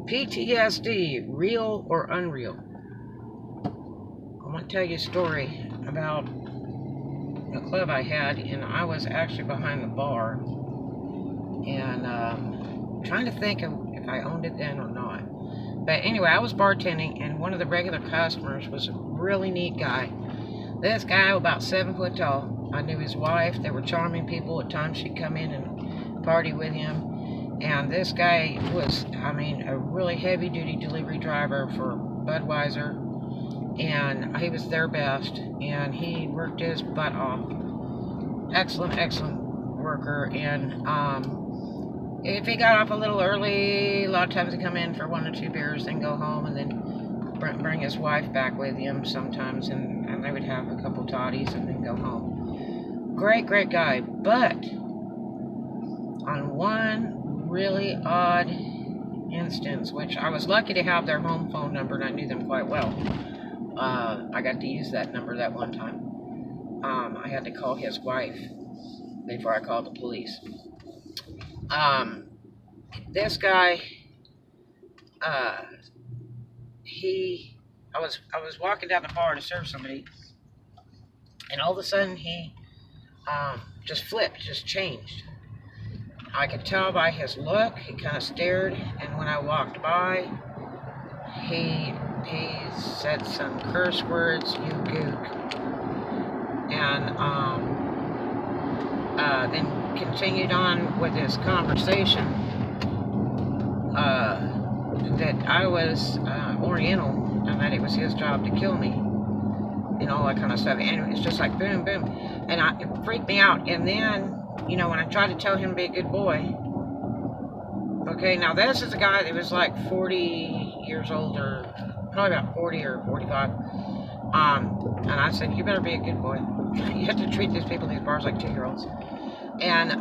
PTSD, real or unreal? I want to tell you a story about a club I had, and I was actually behind the bar, and trying to think of if I owned it then or not. But anyway, I was bartending, and one of the regular customers was a really neat guy. This guy, about 7 foot tall. I knew his wife. They were charming people. At times she'd come in and party with him. And this guy was, a really heavy-duty delivery driver for Budweiser. And he was their best. And he worked his butt off. Excellent, excellent worker. And if he got off a little early, a lot of times he'd come in for 1 or 2 beers, then go home, and then bring his wife back with him sometimes. And they would have a couple toddies and then go home. Great, great guy. But on one really odd instance, which I was lucky to have their home phone number, and I knew them quite well. I got to use that number that one time. I had to call his wife before I called the police. This guy, I was walking down the bar to serve somebody, and all of a sudden he just flipped, just changed. I could tell by his look. He kind of stared, and when I walked by, he said some curse words, "you gook," and then continued on with his conversation that I was Oriental and that it was his job to kill me and all that kind of stuff. And it's just like boom, boom, and it freaked me out. And then, when I tried to tell him to be a good boy, okay, now this is a guy that was like 40 years old, or probably about 40 or 45, and I said, you better be a good boy. You have to treat these people in these bars like 2-year-olds. And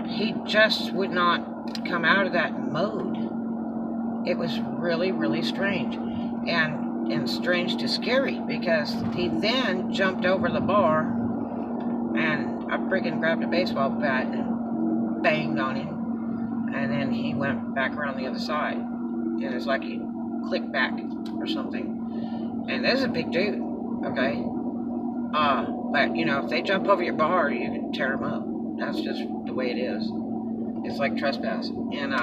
he just would not come out of that mode. It was really, really strange, and strange to scary, because he then jumped over the bar, and I friggin' grabbed a baseball bat and banged on him, and then he went back around the other side. And it's like he clicked back or something. And this is a big dude, okay? But, if they jump over your bar, you can tear them up. That's just the way it is. It's like trespass. And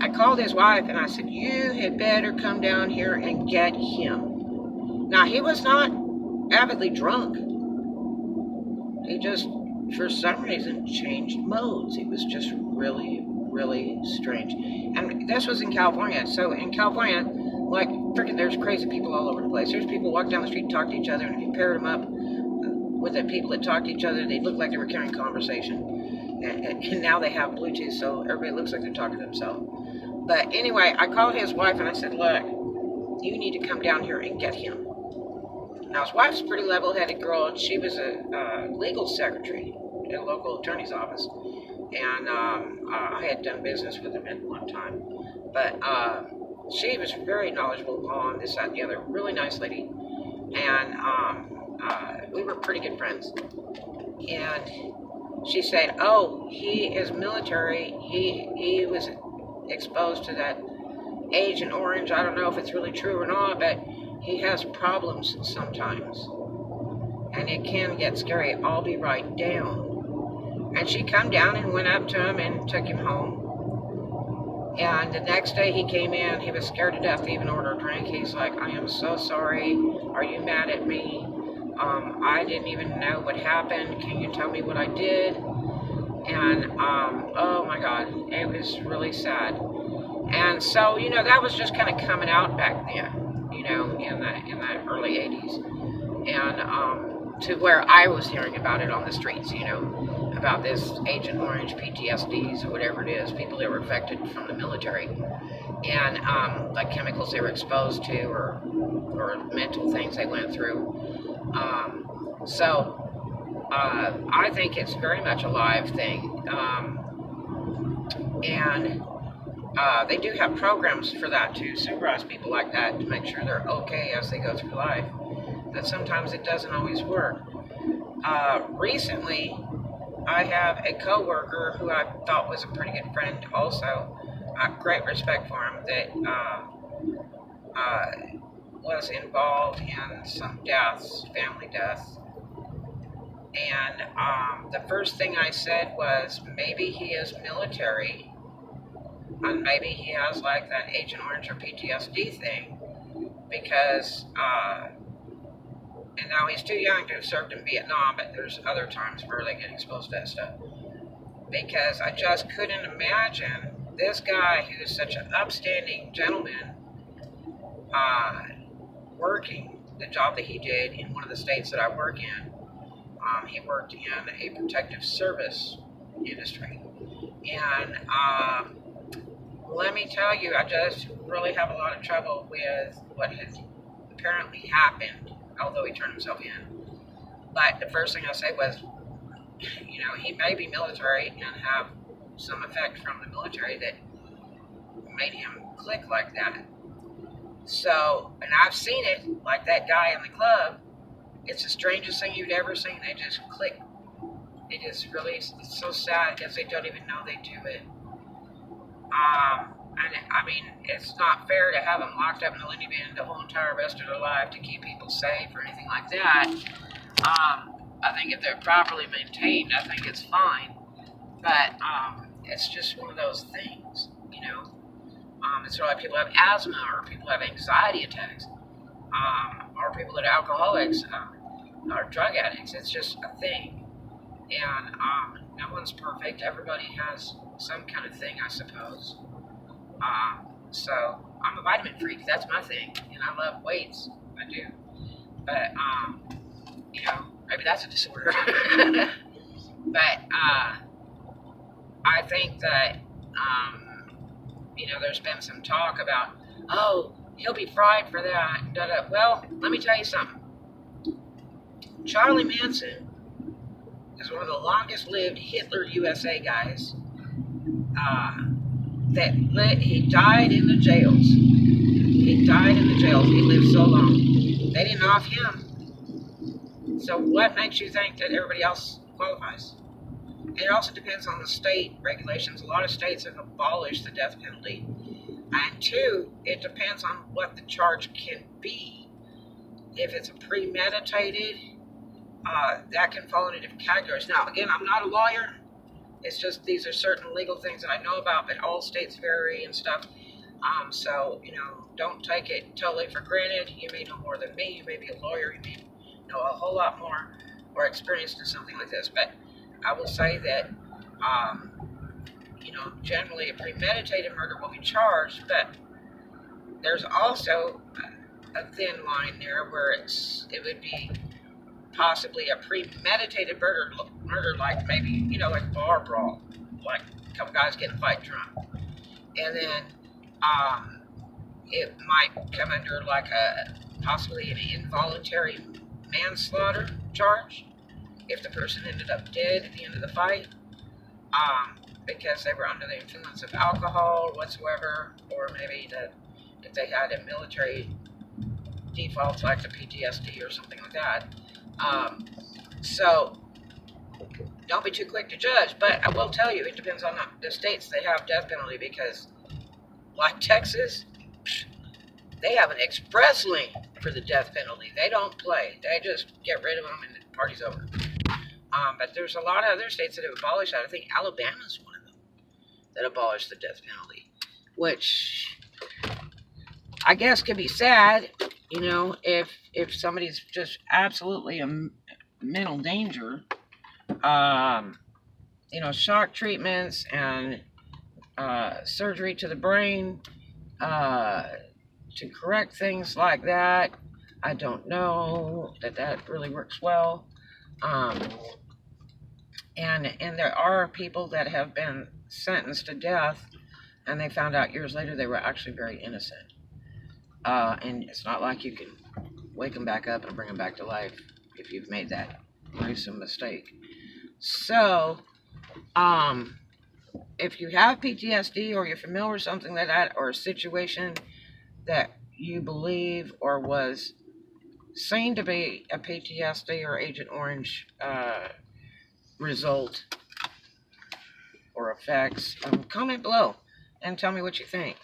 I called his wife, and I said, you had better come down here and get him. Now, he was not avidly drunk. He just, for some reason, changed modes. It was just really, really strange. And this was in California. So in California, like, freaking, there's crazy people all over the place. There's people walk down the street and talk to each other, and if you paired them up with the people that talk to each other, they look like they were carrying conversation. And now they have Bluetooth, so everybody looks like they're talking to themselves. But anyway, I called his wife, and I said, look, you need to come down here and get him. Now, his wife's a pretty level-headed girl, and she was a legal secretary at a local attorney's office. And I had done business with him at one time. But she was very knowledgeable on this, that, and the other. Really nice lady. And we were pretty good friends. And she said, oh, he is military. He was exposed to that Agent Orange. I don't know if it's really true or not, but he has problems sometimes. And it can get scary. I'll be right down. And she come down and went up to him and took him home. And the next day he came in, he was scared to death to even order a drink. He's like, I am so sorry. Are you mad at me? I didn't even know what happened. Can you tell me what I did? And, oh my God, it was really sad. And so, that was just kind of coming out back then, in the early 80s. And, to where I was hearing about it on the streets, about this Agent Orange, PTSDs, or whatever it is, people that were affected from the military, and like chemicals they were exposed to, or mental things they went through. So I think it's very much a live thing, and they do have programs for that to supervise people like that to make sure they're okay as they go through life. But sometimes it doesn't always work. Recently, I have a coworker who I thought was a pretty good friend also, great respect for him, that uh, was involved in some deaths, family deaths. And the first thing I said was, maybe he is military, and maybe he has like that Agent Orange or PTSD thing, because, and now he's too young to have served in Vietnam, but there's other times where they get exposed to that stuff. Because I just couldn't imagine this guy who's such an upstanding gentleman working the job that he did in one of the states that I work in. He worked in a protective service industry. And let me tell you, I just really have a lot of trouble with what has apparently happened, although he turned himself in. But the first thing I said was, he may be military and have some effect from the military that made him click like that. So, and I've seen it, like that guy in the club. It's the strangest thing you'd ever seen. They just click. It is really, it's so sad because they don't even know they do it. And I mean, it's not fair to have them locked up in a loony bin the whole entire rest of their life to keep people safe or anything like that. I think if they're properly maintained, I think it's fine. But it's just one of those things, It's why people have asthma, or people have anxiety attacks, or people that are alcoholics, or drug addicts. It's just a thing. And no one's perfect. Everybody has some kind of thing, I suppose. So I'm a vitamin freak. That's my thing. And I love weights. I do. But, maybe that's a disorder. But I think that, there's been some talk about, oh, he'll be fried for that. Well, let me tell you something. Charlie Manson is one of the longest lived Hitler USA guys. He died in the jails. He died in the jails. He lived so long. They didn't off him. So what makes you think that everybody else qualifies? It also depends on the state regulations. A lot of states have abolished the death penalty. And two, it depends on what the charge can be. If it's a premeditated, that can fall into different categories. Now, again, I'm not a lawyer. It's just these are certain legal things that I know about, but all states vary and stuff. So, don't take it totally for granted. You may know more than me. You may be a lawyer. You may know a whole lot more or experienced in something like this. But I will say that, generally a premeditated murder will be charged, but there's also a thin line there where it would be possibly a premeditated murder like maybe, like bar brawl, like a couple guys getting fight drunk. And then it might come under like possibly an involuntary manslaughter charge if the person ended up dead at the end of the fight, because they were under the influence of alcohol or whatsoever, or maybe that if they had a military default like the PTSD or something like that. So don't be too quick to judge, but I will tell you, it depends on the states that have death penalty, because like Texas, they have an express lane for the death penalty. They don't play. They just get rid of them and the party's over. But there's a lot of other states that have abolished that. I think Alabama's one of them that abolished the death penalty, which I guess could be sad, if somebody's just absolutely in mental danger. Shock treatments and surgery to the brain to correct things like that. I don't know that really works well. And there are people that have been sentenced to death, and they found out years later they were actually very innocent. And it's not like you can wake them back up and bring them back to life if you've made that gruesome mistake. So, if you have PTSD or you're familiar with something like that, or a situation that you believe or was seen to be a PTSD or Agent Orange result or effects, comment below. and tell me what you think.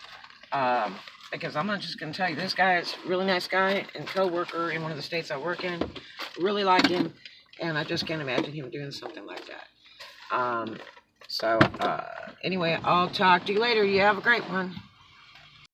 Because I'm not just going to tell you, this guy is a really nice guy and co-worker in one of the states I work in. Really like him, and I just can't imagine him doing something like that. Anyway, I'll talk to you later. You have a great one.